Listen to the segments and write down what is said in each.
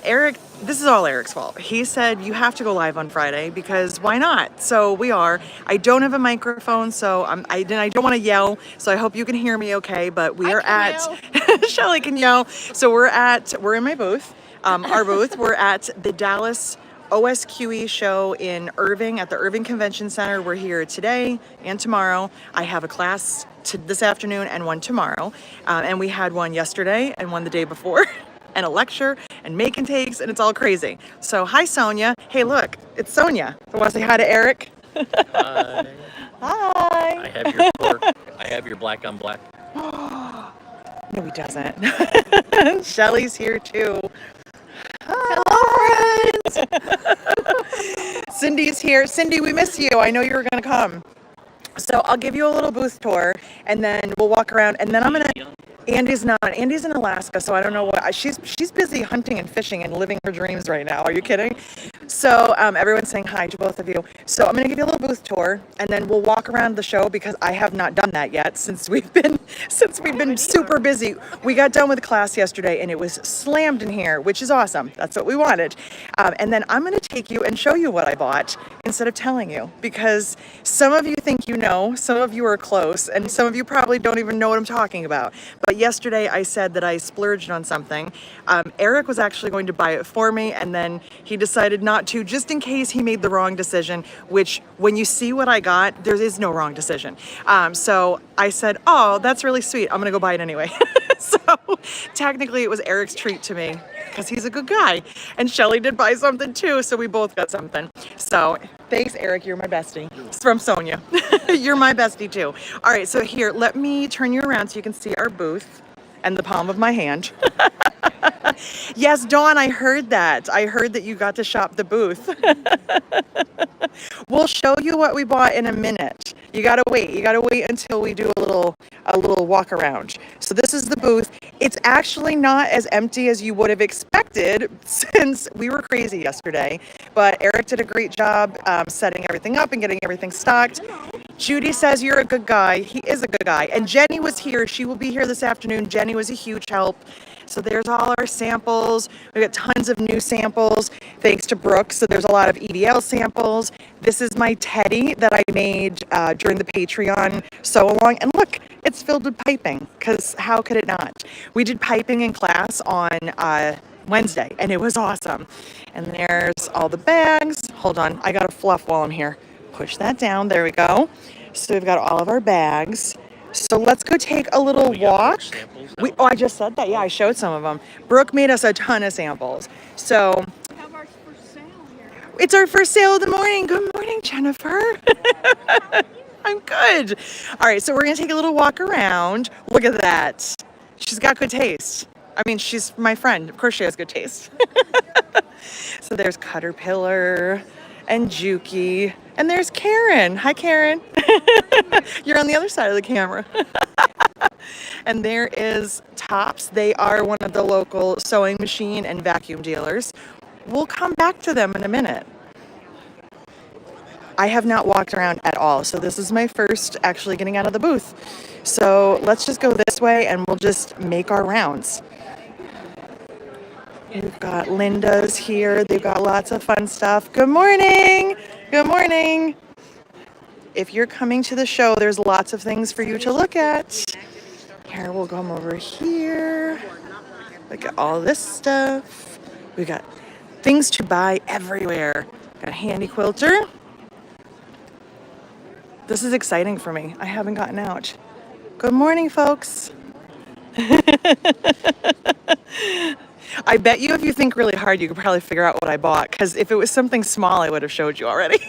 Eric, this is all Eric's fault. He said you have to go live on Friday because why not? So we are. I don't have a microphone, so I don't want to yell. So I hope you can hear me okay. But we are at Shelly can yell. So we're in my booth. Our booth. We're at the Dallas OSQE show in Irving at the Irving Convention Center. We're here today and tomorrow. I have a class this afternoon and one tomorrow, and we had one yesterday and one the day before. And a lecture and making takes, and it's all crazy. So hi, Sonia. Hey, look, it's Sonia. I want to say hi to Eric. Hi. Hi. I have your pork. I have your black on black. No, he doesn't. Shelly's here too. Hi. Hello, friends. Cindy's here. Cindy, we miss you. I know you were gonna come. So I'll give you a little booth tour, and then we'll walk around, and then I'm gonna. Andy's not. Andy's in Alaska, so I don't know what. She's busy hunting and fishing and living her dreams right now. Are you kidding? So everyone's saying hi to both of you. So I'm gonna give you a little booth tour, and then we'll walk around the show because I have not done that yet since we've been super busy. We got done with class yesterday, and it was slammed in here, which is awesome. That's what we wanted. And then I'm gonna take you and show you what I bought instead of telling you, because some of you think you know, some of you are close, and some of you probably don't even know what I'm talking about. But yesterday I said that I splurged on something. Eric was actually going to buy it for me, and then he decided not to, just in case he made the wrong decision, which when you see what I got, there is no wrong decision. So I said, oh, that's really sweet. I'm gonna go buy it anyway. So technically it was Eric's treat to me because he's a good guy. And Shelly did buy something too, so we both got something. So thanks, Eric, you're my bestie. It's from Sonia. You're my bestie too. All right, so here, let me turn you around so you can see our booth and the palm of my hand. Yes, Dawn, I heard that. I heard that you got to shop the booth. We'll show you what we bought in a minute. You gotta wait. You gotta wait until we do a little walk around. So this is the booth. It's actually not as empty as you would have expected since we were crazy yesterday. But Eric did a great job setting everything up and getting everything stocked. Judy says you're a good guy. He is a good guy. And Jenny was here. She will be here this afternoon. Jenny was a huge help. So there's all our samples. We got tons of new samples thanks to Brooke. So there's a lot of EDL samples. This is my teddy that I made during the Patreon sew along. And look, it's filled with piping, because how could it not? We did piping in class on Wednesday, and it was awesome. And there's all the bags. Hold on, I gotta fluff while I'm here. Push that down, there we go. So we've got all of our bags. So let's go take a little walk. I just said that. Yeah, I showed some of them. Brooke made us a ton of samples. So We have our first sale here. it's our first sale of the morning. Good morning, Jennifer. I'm good. All right, so we're gonna take a little walk around. Look at that. She's got good taste. I mean, she's my friend. Of course she has good taste. So there's Caterpillar and Juki. And there's Karen. Hi, Karen. You're on the other side of the camera. And there is Tops. They are one of the local sewing machine and vacuum dealers. We'll come back to them in a minute. I have not walked around at all, so this is my first actually getting out of the booth. So let's just go this way and we'll just make our rounds. We've got Linda's here. They've got lots of fun stuff. Good morning. Good morning. If you're coming to the show, there's lots of things for you to look at. Here, we'll come over here. Look at all this stuff. We got things to buy everywhere. Got a handy quilter. This is exciting for me. I haven't gotten out. Good morning, folks. I bet you if you think really hard, you could probably figure out what I bought, because if it was something small, I would have showed you already.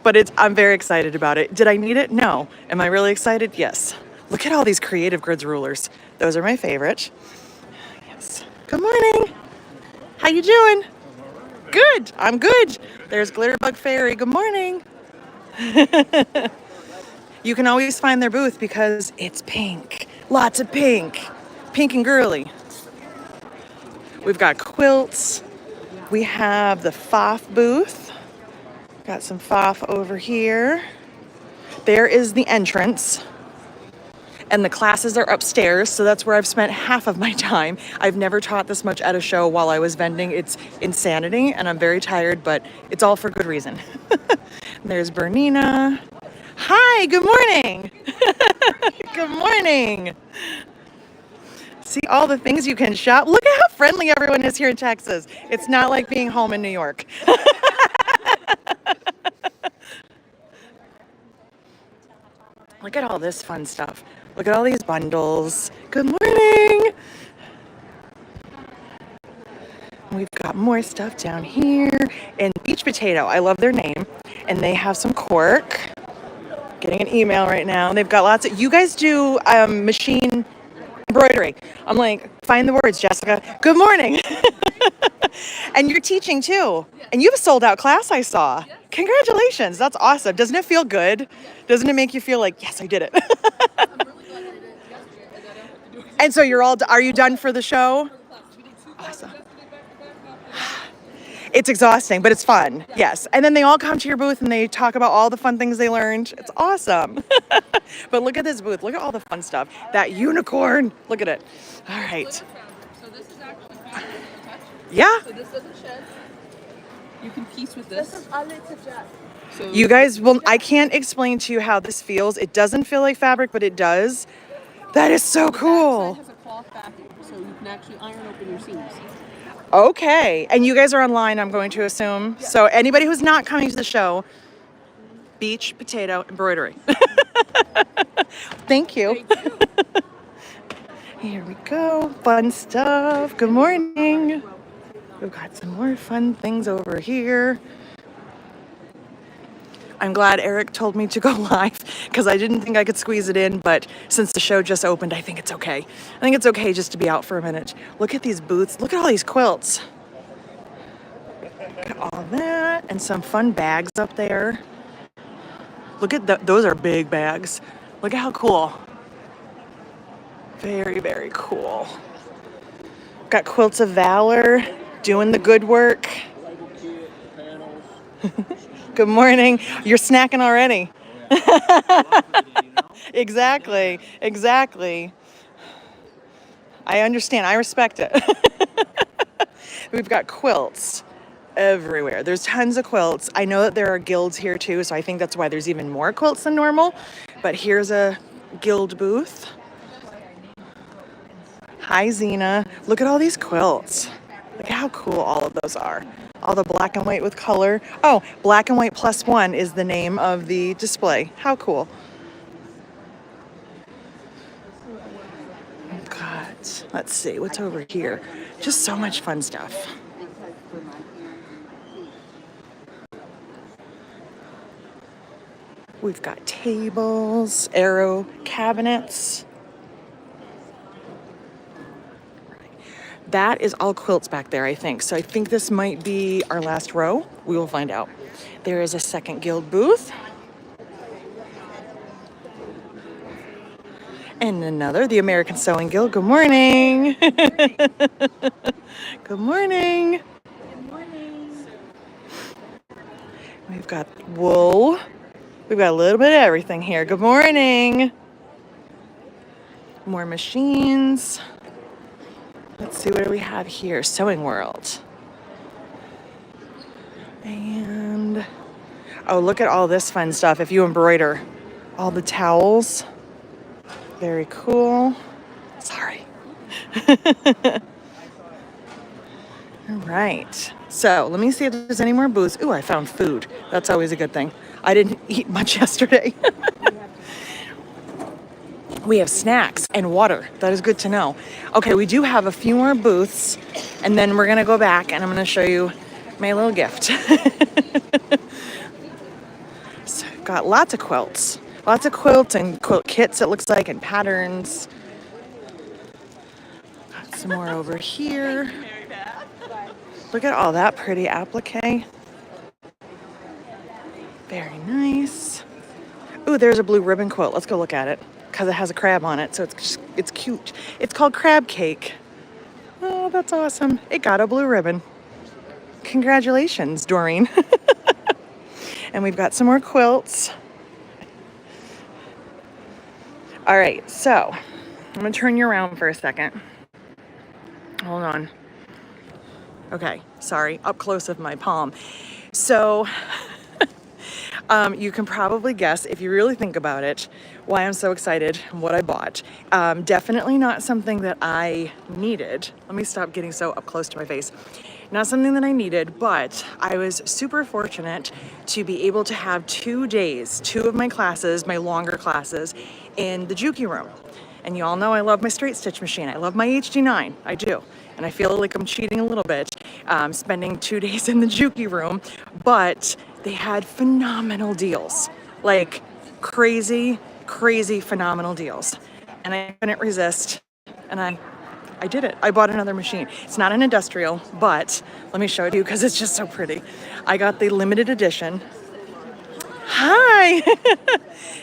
But I'm very excited about it. Did I need it? No. Am I really excited? Yes. Look at all these creative grids rulers. Those are my favorite. Yes. Good morning. How you doing? Good. I'm good. There's Glitterbug Fairy. Good morning. You can always find their booth because it's pink. Lots of pink. Pink and girly. We've got quilts. We have the FOF booth. Got some FOF over here. There is the entrance. And the classes are upstairs, so that's where I've spent half of my time. I've never taught this much at a show while I was vending. It's insanity, and I'm very tired, but it's all for good reason. There's Bernina. Hi, good morning. Good morning. See all the things you can shop. Look at how friendly everyone is here in Texas. It's not like being home in New York. Look at all this fun stuff. Look at all these bundles. Good morning. We've got more stuff down here. And Beach Potato, I love their name. And they have some cork. Getting an email right now. They've got lots of, you guys do machine embroidery. I'm like, find the words, Jessica. Good morning. And you're teaching too. And you have a sold out class I saw. Congratulations. That's awesome. Doesn't it feel good? Doesn't it make you feel like, yes, I did it? And so are you done for the show? Awesome. It's exhausting, but it's fun. Yes. And then they all come to your booth and they talk about all the fun things they learned. It's awesome. But look at this booth. Look at all the fun stuff. That unicorn. Look at it. All right. So this is actually fabric with a touch. Yeah. So this doesn't shed. You can piece with this. This is only to jet. So You guys will, I can't explain to you how this feels. It doesn't feel like fabric, but it does. That is so cool. the backside has a cloth backing, so you can actually iron open your seams. Okay. And you guys are online, I'm going to assume. So anybody who's not coming to the show, Beach Potato Embroidery. Thank you. Here we go. Fun stuff. Good morning. We've got some more fun things over here. I'm glad Eric told me to go live because I didn't think I could squeeze it in, but since the show just opened, I think it's okay. I think it's okay just to be out for a minute. Look at these booths. Look at all these quilts. Look at all that and some fun bags up there. Look at those are big bags. Look at how cool. Very, very cool. Got Quilts of Valor doing the good work. Good morning. You're snacking already. Exactly. Exactly. I understand. I respect it. We've got quilts everywhere. There's tons of quilts. I know that there are guilds here too, so I think that's why there's even more quilts than normal. But here's a guild booth. Hi, Zena. Look at all these quilts. Look at how cool all of those are. All the black and white with color. Oh, Black and White +1 is the name of the display. How cool. God, let's see, what's over here? Just so much fun stuff. We've got tables, arrow cabinets. That is all quilts back there, I think. So I think this might be our last row. We will find out. There is a second guild booth. And another, the American Sewing Guild. Good morning. Good morning. Good morning. We've got wool. We've got a little bit of everything here. Good morning. More machines. Let's see, what do we have here? Sewing World. And, oh, look at all this fun stuff. If you embroider, all the towels. Very cool. Sorry. All right. So let me see if there's any more booths. Ooh, I found food. That's always a good thing. I didn't eat much yesterday. We have snacks and water. That is good to know. Okay, we do have a few more booths, and then we're gonna go back and I'm gonna show you my little gift. So I've got lots of quilts. Lots of quilts and quilt kits, it looks like, and patterns. Got some more over here. Look at all that pretty applique. Very nice. Ooh, there's a blue ribbon quilt. Let's go look at it. Because it has a crab on it, so it's cute. It's called Crab Cake. Oh, that's awesome. It got a blue ribbon. Congratulations, Doreen. And we've got some more quilts. All right, so I'm gonna turn you around for a second. Hold on. Okay, sorry, up close of my palm. So you can probably guess, if you really think about it, why I'm so excited and what I bought. Definitely not something that I needed. Let me stop getting so up close to my face. Not something that I needed, but I was super fortunate to be able to have 2 days, two of my classes, my longer classes, in the Juki room. And you all know I love my straight stitch machine. I love my HD9, I do. And I feel like I'm cheating a little bit, spending 2 days in the Juki room, but they had phenomenal deals, like crazy, crazy phenomenal deals. And I couldn't resist, and I did it. I bought another machine. It's not an industrial, but let me show it to you because it's just so pretty. I got the limited edition. Hi!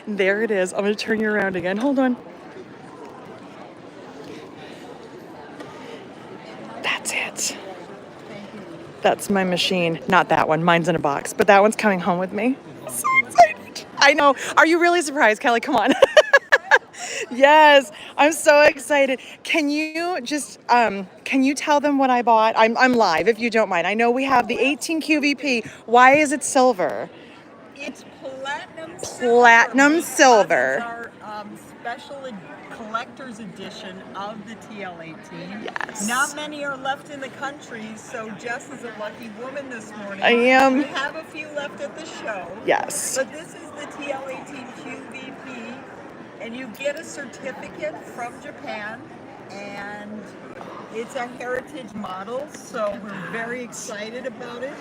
There it is. I'm gonna turn you around again. Hold on. That's it. That's my machine. Not that one. Mine's in a box, but that one's coming home with me. I'm so excited. I know. Are you really surprised, Kelly? Come on. Yes, I'm so excited. Can you just can you tell them what I bought? I'm live if you don't mind. I know we have the 18 QVP. Why is it silver? It's platinum Platinum silver. It's our special collector's edition of the TL18. Yes. Not many are left in the country, so Jess is a lucky woman this morning. I am. We have a few left at the show. Yes. But this is the TL18 QVP, and you get a certificate from Japan, and it's a heritage model, so we're very excited about it.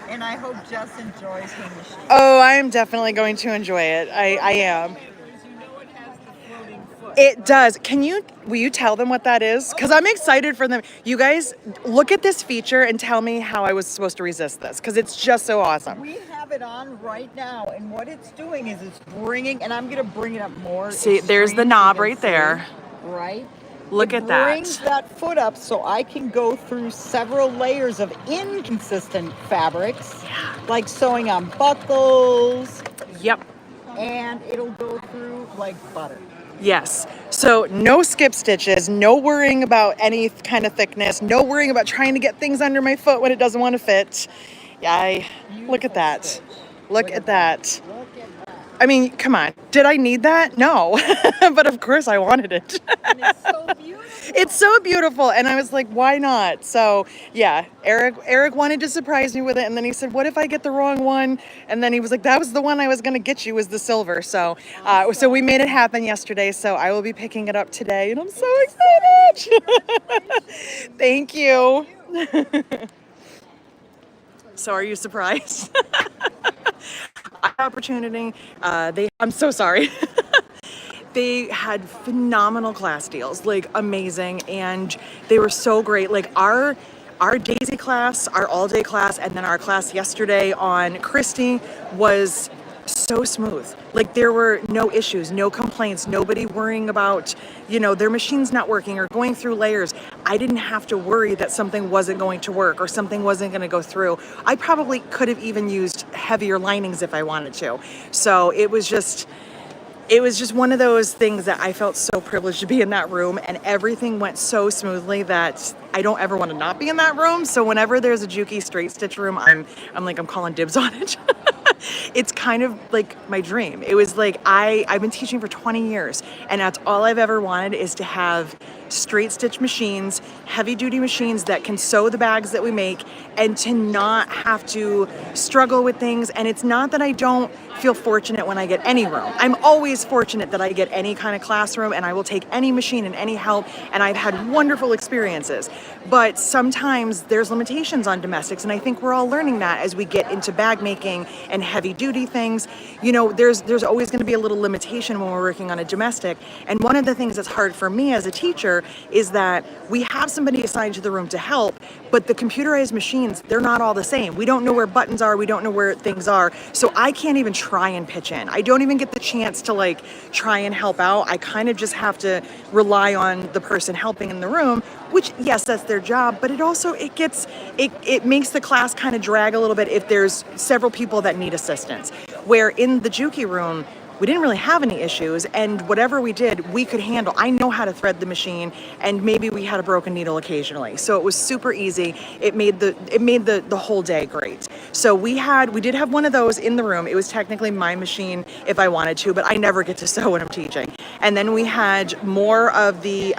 And I hope Jess enjoys her machine. Oh, I am definitely going to enjoy it. I am. You know it has the floating foot. It does. Will you tell them what that is? Because I'm excited for them. You guys, look at this feature and tell me how I was supposed to resist this, because it's just so awesome. We have it on right now, and what it's doing is it's bringing, and I'm going to bring it up more. See, there's the knob right there. Right? Look at that. It brings that foot up so I can go through several layers of inconsistent fabrics, like sewing on buckles. Yep. And it'll go through like butter. Yes. So no skip stitches, no worrying about any kind of thickness, no worrying about trying to get things under my foot when it doesn't want to fit. Yeah, look at that. Look at that. I mean, come on. Did I need that? No. But of course I wanted it. And it's so beautiful. It's so beautiful. And I was like, why not? So yeah, Eric wanted to surprise me with it. And then he said, what if I get the wrong one? And then he was like, that was the one I was going to get you, was the silver. So so we made it happen yesterday. So I will be picking it up today. And I'm so excited. Thank you. So are you surprised? Opportunity. I'm so sorry. They had phenomenal class deals, like amazing, and they were so great. Like our Daisy class, our all-day class, and then our class yesterday on Christy was so smooth. Like there were no issues, no complaints, nobody worrying about, their machine's not working or going through layers. I didn't have to worry that something wasn't going to work or something wasn't going to go through. I probably could have even used heavier linings if I wanted to. So it was just one of those things that I felt so privileged to be in that room, and everything went so smoothly that I don't ever want to not be in that room. So whenever there's a Juki straight stitch room, I'm calling dibs on it. It's kind of like my dream. It was like I've been teaching for 20 years, and that's all I've ever wanted, is to have straight stitch machines, heavy duty machines that can sew the bags that we make, and to not have to struggle with things. And it's not that I don't feel fortunate when I get any room. I'm always fortunate that I get any kind of classroom, and I will take any machine and any help, and I've had wonderful experiences. But sometimes there's limitations on domestics, and I think we're all learning that as we get into bag making and heavy duty things. There's always going to be a little limitation when we're working on a domestic. And one of the things that's hard for me as a teacher is that we have somebody assigned to the room to help, but the computerized machines, they're not all the same. We don't know where buttons are, we don't know where things are. So I can't even try and pitch in. I don't even get the chance to try and help out. I kind of just have to rely on the person helping in the room, which yes, that's their job, but it also, it makes the class kind of drag a little bit if there's several people that need assistance. Where in the Juki room, we didn't really have any issues, and whatever we did, we could handle. I know how to thread the machine, and maybe we had a broken needle occasionally. So it was super easy. It made the whole day great. So we did have one of those in the room. It was technically my machine if I wanted to, but I never get to sew when I'm teaching. And then we had more of the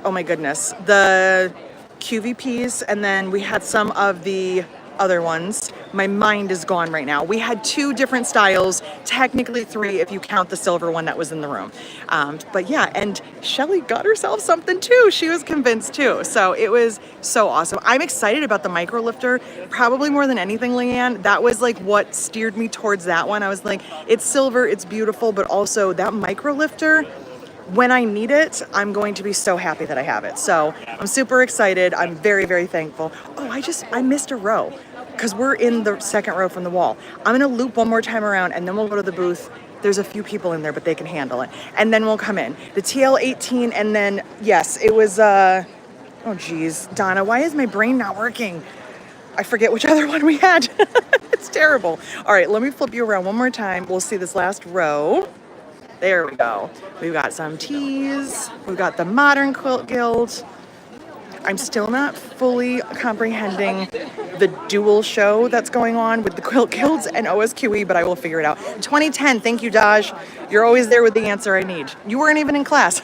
oh my goodness, the QVPs, and then we had some of the other ones. My mind is gone right now. We had 2 different styles, technically 3 if you count the silver one that was in the room. But yeah, and Shelly got herself something too. She was convinced too. So it was so awesome. I'm excited about the micro lifter, probably more than anything, Leanne. That was like what steered me towards that one. I was like, it's silver, it's beautiful, but also that micro lifter, when I need it, I'm going to be so happy that I have it. So I'm super excited. I'm very, very thankful. Oh, I missed a row because we're in the second row from the wall. I'm gonna loop one more time around and then we'll go to the booth. There's a few people in there, but they can handle it. And then we'll come in. The TL18, and then, yes, it was, oh geez, Donna, why is my brain not working? I forget which other one we had. It's terrible. All right, let me flip you around one more time. We'll see this last row. There we go. We've got some teas. We've got the Modern Quilt Guild. I'm still not fully comprehending the dual show that's going on with the Quilt Guilds and OSQE, but I will figure it out. 2010, thank you, Daj. You're always there with the answer I need. You weren't even in class.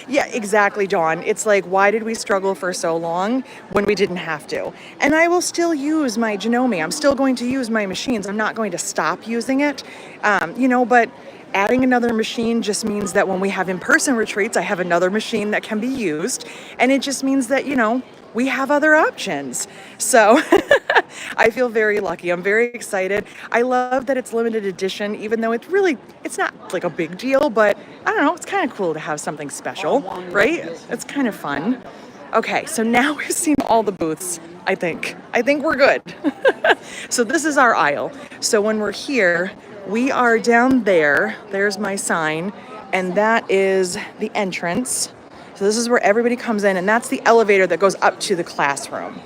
Yeah, exactly, Dawn. It's like, why did we struggle for so long when we didn't have to? And I will still use my Janome. I'm still going to use my machines. I'm not going to stop using it, but adding another machine just means that when we have in-person retreats, I have another machine that can be used. And it just means that, we have other options. So I feel very lucky. I'm very excited. I love that it's limited edition, even though it's not like a big deal, but I don't know, it's kind of cool to have something special, right? It's kind of fun. Okay, so now we've seen all the booths, I think. I think we're good. So this is our aisle. So when we're here, we are down there. There's my sign, and that is the entrance. So this is where everybody comes in, and that's the elevator that goes up to the classroom.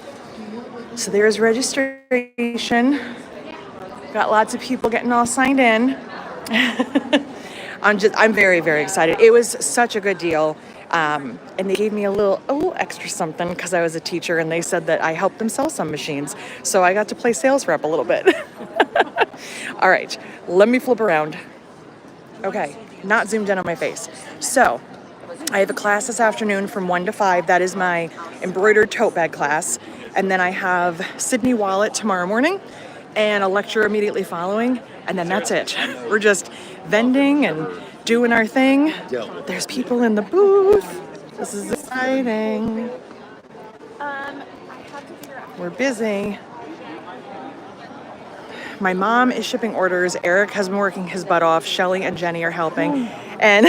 So there's registration. Got lots of people getting all signed in. I'm very, very excited. It was such a good deal. And they gave me a little extra something because I was a teacher, and they said that I helped them sell some machines. So I got to play sales rep a little bit. All right, let me flip around. Okay, not zoomed in on my face. So I have a class this afternoon from 1 to 5. That is my embroidered tote bag class. And then I have Sydney Wallet tomorrow morning and a lecture immediately following. And then that's it. We're just vending and doing our thing. There's people in the booth. This is exciting. We're busy. My mom is shipping orders. Eric has been working his butt off. Shelly and Jenny are helping. And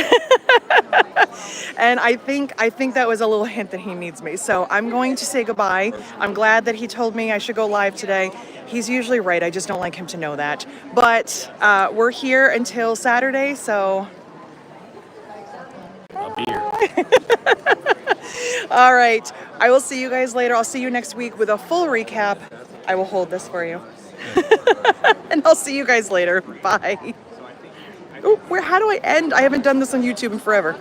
and I think that was a little hint that he needs me. So I'm going to say goodbye. I'm glad that he told me I should go live today. He's usually right. I just don't like him to know that. But we're here until Saturday, so I'll be here. all right. I will see you guys later. I'll see you next week with a full recap. I will hold this for you. And I'll see you guys later. Bye. Oh, how do I end? I haven't done this on YouTube in forever.